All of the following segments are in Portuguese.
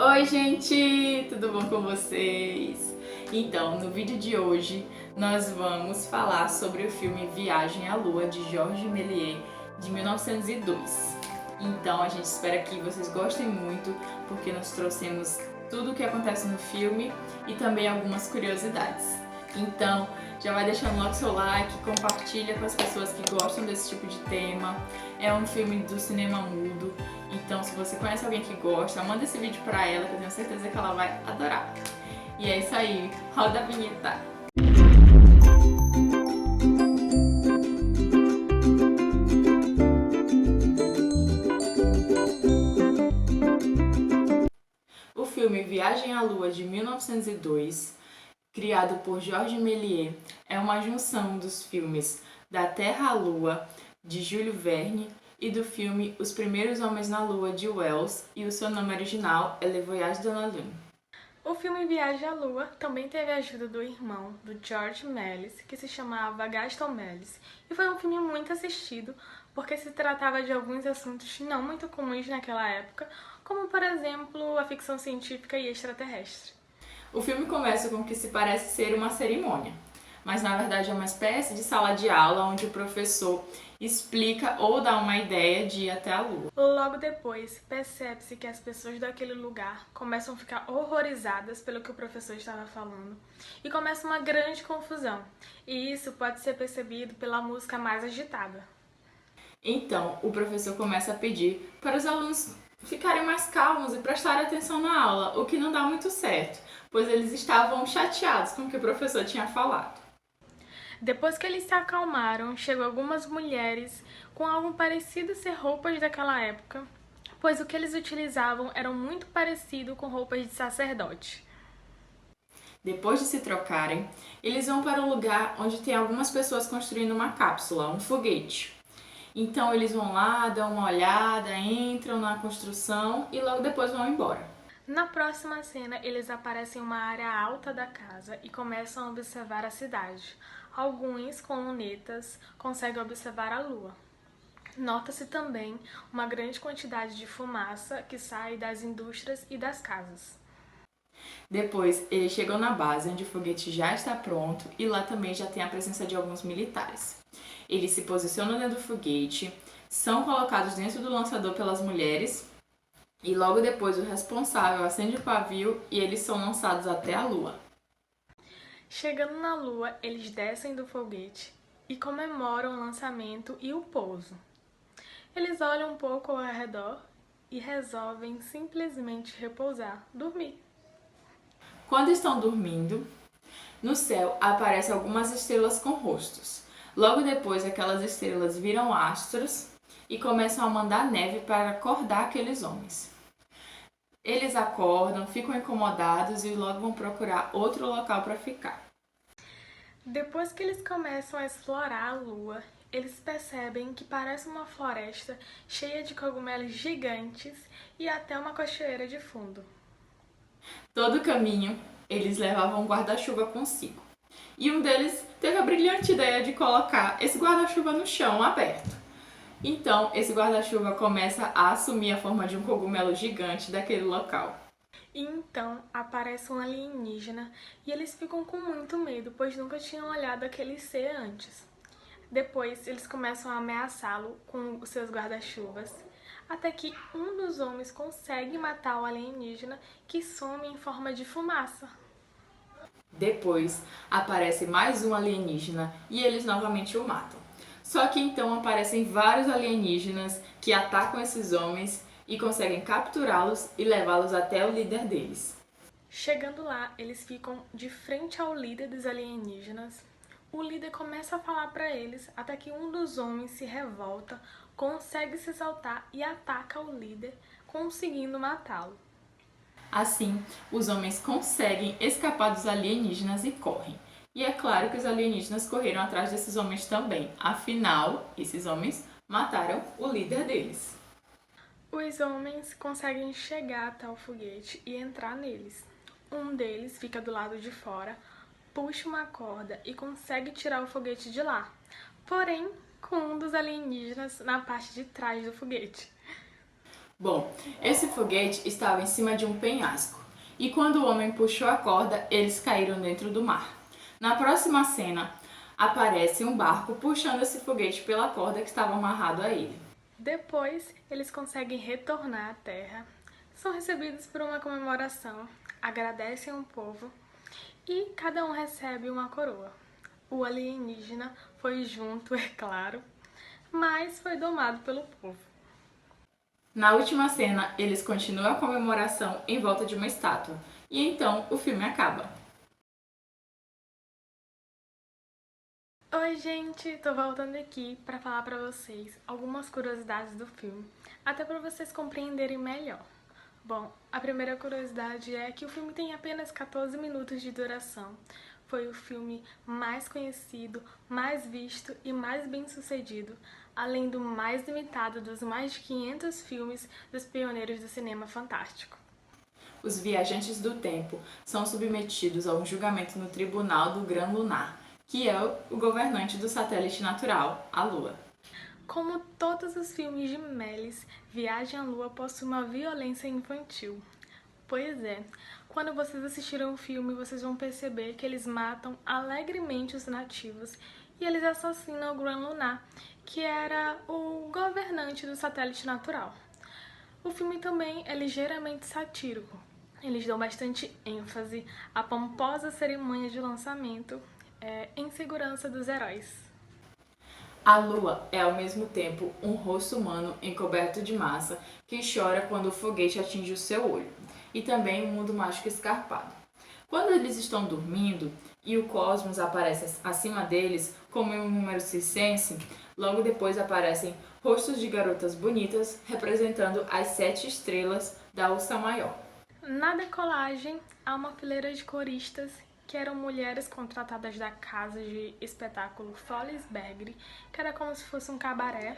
Oi gente, tudo bom com vocês? Então, no vídeo de hoje nós vamos falar sobre o filme Viagem à Lua de Georges Méliès de 1902. Então a gente espera que vocês gostem muito porque nós trouxemos tudo o que acontece no filme e também algumas curiosidades. Então já vai deixando logo seu like, compartilha com as pessoas que gostam desse tipo de tema. É um filme do cinema mudo. Então, se você conhece alguém que gosta, manda esse vídeo pra ela, que eu tenho certeza que ela vai adorar. E é isso aí, roda a vinheta! O filme Viagem à Lua de 1902, criado por Georges Méliès, é uma junção dos filmes Da Terra à Lua, de Jules Verne, e do filme Os Primeiros Homens na Lua, de Wells, e o seu nome original é Le Voyage dans la Lune. O filme Viagem à Lua também teve a ajuda do irmão do George Méliès, que se chamava Gaston Méliès, e foi um filme muito assistido porque se tratava de alguns assuntos não muito comuns naquela época, como por exemplo a ficção científica e extraterrestre. O filme começa com o que se parece ser uma cerimônia, mas na verdade é uma espécie de sala de aula onde o professor explica ou dá uma ideia de ir até a Lua. Logo depois, percebe-se que as pessoas daquele lugar começam a ficar horrorizadas pelo que o professor estava falando e começa uma grande confusão, e isso pode ser percebido pela música mais agitada. Então, o professor começa a pedir para os alunos ficarem mais calmos e prestarem atenção na aula, o que não dá muito certo, pois eles estavam chateados com o que o professor tinha falado. Depois que eles se acalmaram, chegam algumas mulheres com algo parecido ser roupas daquela época, pois o que eles utilizavam era muito parecido com roupas de sacerdote. Depois de se trocarem, eles vão para um lugar onde tem algumas pessoas construindo uma cápsula, um foguete. Então eles vão lá, dão uma olhada, entram na construção e logo depois vão embora. Na próxima cena, eles aparecem em uma área alta da casa e começam a observar a cidade. Alguns, com lunetas, conseguem observar a lua. Nota-se também uma grande quantidade de fumaça que sai das indústrias e das casas. Depois, eles chegam na base, onde o foguete já está pronto e lá também já tem a presença de alguns militares. Eles se posicionam dentro do foguete, são colocados dentro do lançador pelas mulheres e logo depois o responsável acende o pavio e eles são lançados até a Lua. Chegando na Lua, eles descem do foguete e comemoram o lançamento e o pouso. Eles olham um pouco ao redor e resolvem simplesmente repousar, dormir. Quando estão dormindo, no céu aparecem algumas estrelas com rostos. Logo depois, aquelas estrelas viram astros e começam a mandar neve para acordar aqueles homens. Eles acordam, ficam incomodados e logo vão procurar outro local para ficar. Depois que eles começam a explorar a Lua, eles percebem que parece uma floresta cheia de cogumelos gigantes e até uma cachoeira de fundo. Todo o caminho, eles levavam um guarda-chuva consigo. E um deles teve a brilhante ideia de colocar esse guarda-chuva no chão aberto. Então, esse guarda-chuva começa a assumir a forma de um cogumelo gigante daquele local. E então aparece um alienígena e eles ficam com muito medo, pois nunca tinham olhado aquele ser antes. Depois, eles começam a ameaçá-lo com os seus guarda-chuvas, até que um dos homens consegue matar o alienígena, que some em forma de fumaça. Depois, aparece mais um alienígena e eles novamente o matam. Só que então aparecem vários alienígenas que atacam esses homens e conseguem capturá-los e levá-los até o líder deles. Chegando lá, eles ficam de frente ao líder dos alienígenas. O líder começa a falar para eles até que um dos homens se revolta, consegue se saltar e ataca o líder, conseguindo matá-lo. Assim, os homens conseguem escapar dos alienígenas e correm. E é claro que os alienígenas correram atrás desses homens também. Afinal, esses homens mataram o líder deles. Os homens conseguem chegar até o foguete e entrar neles. Um deles fica do lado de fora, puxa uma corda e consegue tirar o foguete de lá, porém com um dos alienígenas na parte de trás do foguete. Bom, esse foguete estava em cima de um penhasco, e quando o homem puxou a corda, eles caíram dentro do mar. Na próxima cena, aparece um barco puxando esse foguete pela corda que estava amarrado a ele. Depois, eles conseguem retornar à Terra, são recebidos por uma comemoração, agradecem ao povo e cada um recebe uma coroa. O alienígena foi junto, é claro, mas foi domado pelo povo. Na última cena, eles continuam a comemoração em volta de uma estátua, e então o filme acaba. Oi, gente! Tô voltando aqui para falar para vocês algumas curiosidades do filme, até para vocês compreenderem melhor. Bom, a primeira curiosidade é que o filme tem apenas 14 minutos de duração. Foi o filme mais conhecido, mais visto e mais bem sucedido, além do mais limitado dos mais de 500 filmes dos pioneiros do cinema fantástico. Os viajantes do tempo são submetidos a um julgamento no Tribunal do Gran Lunar, que é o governante do satélite natural, a Lua. Como todos os filmes de Méliès, Viagem à Lua possui uma violência infantil. Pois é, quando vocês assistirem o filme, vocês vão perceber que eles matam alegremente os nativos e eles assassinam o Gran Lunar, que era o governante do satélite natural. O filme também é ligeiramente satírico. Eles dão bastante ênfase à pomposa cerimônia de lançamento em segurança dos heróis. A Lua é ao mesmo tempo um rosto humano encoberto de massa que chora quando o foguete atinge o seu olho, e também um mundo mágico escarpado. Quando eles estão dormindo e o cosmos aparece acima deles, como em um número circense, logo depois aparecem rostos de garotas bonitas representando as 7 estrelas da Ursa Maior. Na decolagem, há uma fileira de coristas que eram mulheres contratadas da casa de espetáculo Folliesberg, que era como se fosse um cabaré.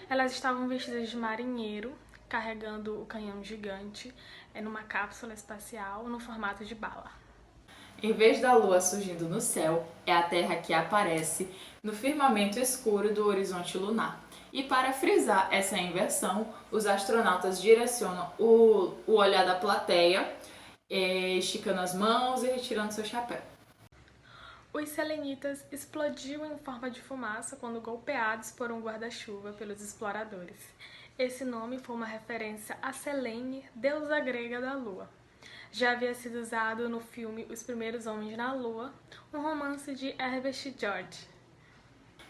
Elas estavam vestidas de marinheiro, carregando o canhão gigante numa cápsula espacial no formato de bala. Em vez da Lua surgindo no céu, é a Terra que aparece no firmamento escuro do horizonte lunar. E para frisar essa inversão, os astronautas direcionam o olhar da plateia, esticando as mãos e retirando seu chapéu. Os selenitas explodiam em forma de fumaça quando golpeados por um guarda-chuva pelos exploradores. Esse nome foi uma referência a Selene, deusa grega da Lua. Já havia sido usado no filme Os Primeiros Homens na Lua, um romance de Herbert George.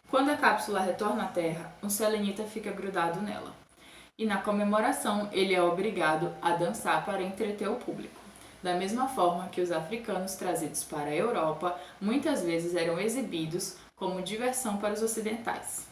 Quando a cápsula retorna à Terra, um selenita fica grudado nela. E na comemoração, ele é obrigado a dançar para entreter o público. Da mesma forma que os africanos trazidos para a Europa muitas vezes eram exibidos como diversão para os ocidentais.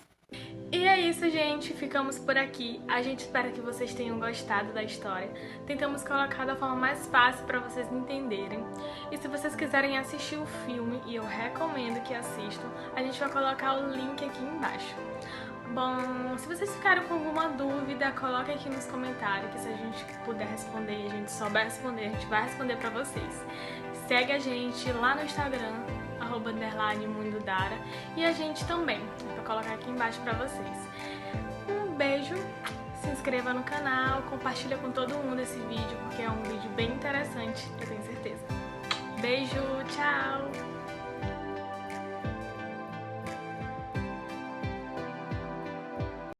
E é isso, gente. Ficamos por aqui. A gente espera que vocês tenham gostado da história. Tentamos colocar da forma mais fácil para vocês entenderem. E se vocês quiserem assistir o filme, e eu recomendo que assistam, a gente vai colocar o link aqui embaixo. Bom, se vocês ficaram com alguma dúvida, coloquem aqui nos comentários, que se a gente puder responder, a gente souber responder, a gente vai responder pra vocês. Segue a gente lá no Instagram, @_mundodara, e a gente também, vou colocar aqui embaixo pra vocês. Um beijo, se inscreva no canal, compartilha com todo mundo esse vídeo, porque é um vídeo bem interessante, eu tenho certeza. Beijo, tchau!